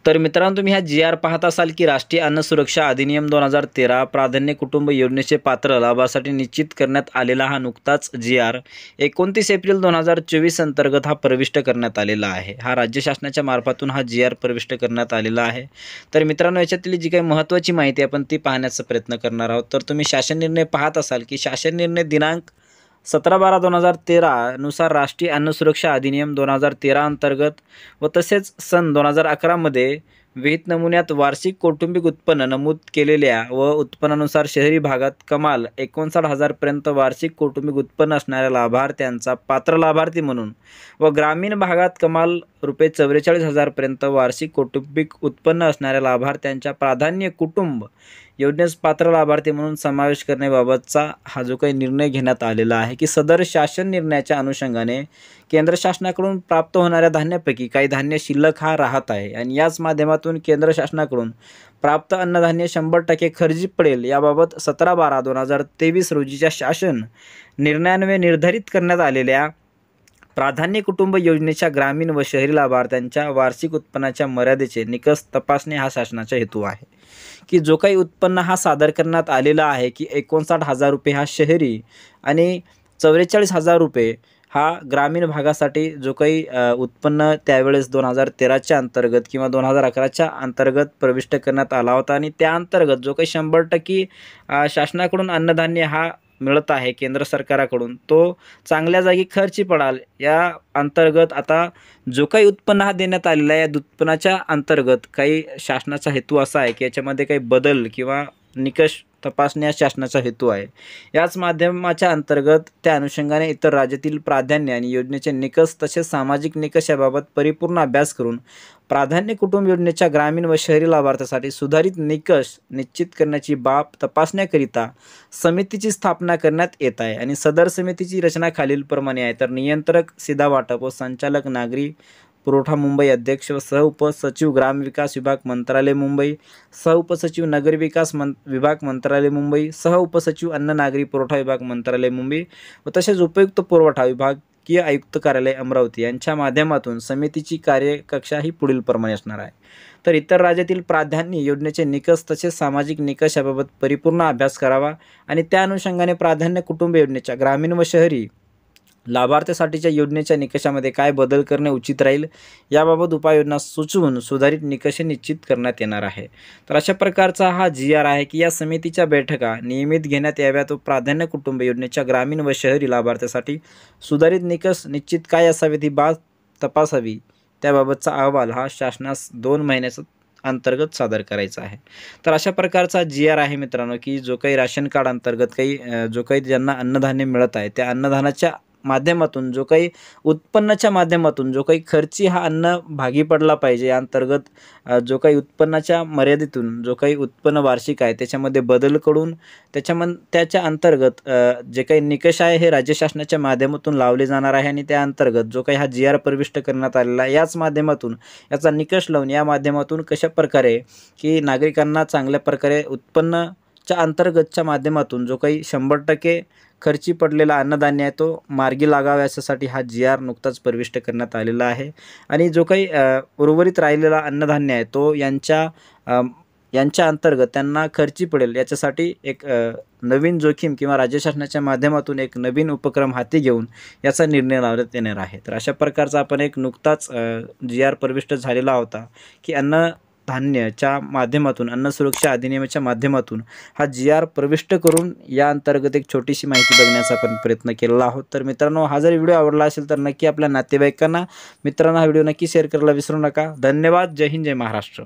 तर मित्रांनो, तुम्ही हा जी.आर. पाहत असाल की राष्ट्रीय अन्न सुरक्षा अधिनियम 2013 प्राधान्य कुटुंब योजनेचे पात्र लाभासाठी निश्चित करण्यात आलेला हा नुकताच जी.आर. 29 एप्रिल 2024 अंतर्गत हा प्रविष्ट करण्यात आलेला आहे. हा राज्य शासनाच्या मार्फतून हा जी.आर. प्रविष्ट करण्यात आलेला आहे. तर मित्रांनो, याच्यातली जी काही महत्त्वाची माहिती आपण ती पाहण्याचा प्रयत्न करणार आहोत. तर तुम्ही शासन निर्णय पाहत असाल की शासन निर्णय दिनांक 17/12/2013 नुसार राष्ट्रीय अन्न सुरक्षा अधिनियम 2013 अंतर्गत व तसेच सन 2011 मध्ये विहित नमुन्यात वार्षिक कौटुंबिक उत्पन्न नमूद केलेल्या व उत्पन्नानुसार शहरी भागात कमाल 59,000 पर्यंत वार्षिक कौटुंबिक उत्पन्न असणाऱ्या लाभार्थ्यांचा पात्र लाभार्थी म्हणून व ग्रामीण भागात कमाल ₹44,000 पर्यंत वार्षिक कौटुंबिक उत्पन्न असणाऱ्या लाभार्थ्यांच्या प्राधान्य कुटुंब योजनेस पात्र लाभार्थी म्हणून समावेश करण्याबाबतचा हा जो काही निर्णय घेण्यात आलेला आहे की सदर शासन निर्णयाच्या अनुषंगाने केंद्र शासनाकडून प्राप्त होणाऱ्या धान्यापैकी काही धान्य शिल्लक हा राहत आहे आणि याच माध्यमातून केंद्र शासनाकडून प्राप्त अन्नधान्य 100% खर्ची पडेल याबाबत 17/12/2023 रोजीच्या शासन निर्णयान्वये निर्धारित करण्यात आलेल्या प्राधान्य कुटुंब योजनेच्या ग्रामीण व शहरी लाभार्थ्यांच्या वार्षिक उत्पन्नाच्या मर्यादेचे निकष तपासणे हा शासनाचा हेतू आहे की जो काही उत्पन्न हा सादर करण्यात आलेला आहे की 59,000 रुपये हा शहरी आणि 44,000 रुपये हा ग्रामीण भागासाठी जो काही उत्पन्न त्यावेळेस 2013च्या अंतर्गत किंवा 2011च्या अंतर्गत प्रविष्ट करण्यात आला होता आणि त्या अंतर्गत जो काही 100% शासनाकडून अन्नधान्य हा मिळत आहे केंद्र सरकाराकडून तो चांगल्या जागी खर्ची पडाल या अंतर्गत आता जो काही उत्पन्न हा देण्यात आलेला आहे या उत्पन्नाच्या अंतर्गत काही शासनाचा हेतू असा आहे की याच्यामध्ये काही बदल किंवा निकष तपासणे हा शासनाचा हेतू आहे. याच माध्यमाच्या अंतर्गत त्या अनुषंगाने इतर राज्यातील प्राधान्य आणि योजनेचे निकष तसेच सामाजिक निकष याबाबत परिपूर्ण अभ्यास करून प्राधान्य कुटुंब योजनेच्या ग्रामीण व शहरी लाभार्थ्यासाठी सुधारित निकष निश्चित करण्याची बाब तपासण्याकरिता समितीची स्थापना करण्यात येत आहे आणि सदर समितीची रचना खालीलप्रमाणे आहे. तर नियंत्रक सीधा वाटप व संचालक नागरी पुरवठा मुंबई अध्यक्ष व सहउपसचिव ग्रामविकास विभाग मंत्रालय मुंबई, सहउपसचिव नगर विकास विभाग मंत्रालय मुंबई, सहउपसचिव अन्न नागरी पुरवठा विभाग मंत्रालय मुंबई व तसेच उपयुक्त पुरवठा विभागीय आयुक्त कार्यालय अमरावती यांच्या माध्यमातून समितीची कार्यकक्षा ही पुढील प्रमाणे असणार आहे. तर इतर राज्यातील प्राधान्य योजनेचे निकष तसेच सामाजिक निकष याबाबत परिपूर्ण अभ्यास करावा आणि त्या अनुषंगाने प्राधान्य कुटुंब योजनेच्या ग्रामीण व शहरी लाभार्थ्यासाठीच्या योजनेच्या निकषामध्ये काय बदल करणे उचित राहील याबाबत उपाययोजना सुचवून सुधारित निकष निश्चित करण्यात येणार आहे. तर अशा प्रकारचा हा जी.आर. आहे की या समितीच्या बैठका नियमित घेण्यात याव्यात व प्राधान्य कुटुंब योजनेच्या ग्रामीण व शहरी लाभार्थ्यासाठी सुधारित निकष निश्चित काय असावेत ही बाब तपासावी त्याबाबतचा अहवाल हा शासनास 2 महिन्याचा अंतर्गत सादर करायचा आहे. तर अशा प्रकारचा जी.आर. आहे मित्रांनो की जो काही राशन कार्ड अंतर्गत काही जो काही ज्यांना अन्नधान्य मिळत आहे त्या अन्नधान्याच्या माध्यमातून जो काही उत्पन्नाच्या माध्यमातून जो काही खर्ची हा अन्न भागी पडला पाहिजे या अंतर्गत जो काही उत्पन्नाच्या मर्यादेतून जो काही उत्पन्न वार्षिक आहे त्याच्यामध्ये बदल करून त्याच्या अंतर्गत जे काही निकष आहे हे राज्य शासनाच्या माध्यमातून लावले जाणार आहे आणि त्या अंतर्गत जो काही हा जी.आर. प्रविष्ट करण्यात आलेला आहे याच माध्यमातून याचा निकष लावून या माध्यमातून कशा प्रकारे की नागरिकांना चांगल्या प्रकारे उत्पन्नाच्या अंतर्गतच्या माध्यमातून जो काही 100% खर्ची पडलेला अन्नधान्य आहे तो मार्गी लागावा यासाठी हा जी.आर. नुकताच प्रविष्ट करण्यात आलेला आहे आणि जो काही उर्वरित राहिलेला अन्नधान्य आहे तो यांच्या अंतर्गत त्यांना खर्ची पडेल याच्यासाठी एक नवीन जोखीम किंवा राज्य शासनाच्या माध्यमातून एक नवीन उपक्रम हाती घेऊन याचा निर्णय लावण्यात येणार आहे. तर अशा प्रकारचा आपण एक नुकताच जी.आर. प्रविष्ट झालेला होता की धान्याच्या माध्यमातून अन्न सुरक्षा अधिनियमाच्या माध्यमातून हा जी.आर. प्रविष्ट करून या अंतर्गत एक छोटीशी माहिती बघण्याचा आपण प्रयत्न केलेला आहोत. तर मित्रांनो, हा जर व्हिडिओ आवडला असेल तर नक्की आपल्या नातेवाईकांना मित्रांना हा व्हिडिओ नक्की शेअर करायला विसरू नका. धन्यवाद. जय हिंद, जय महाराष्ट्र.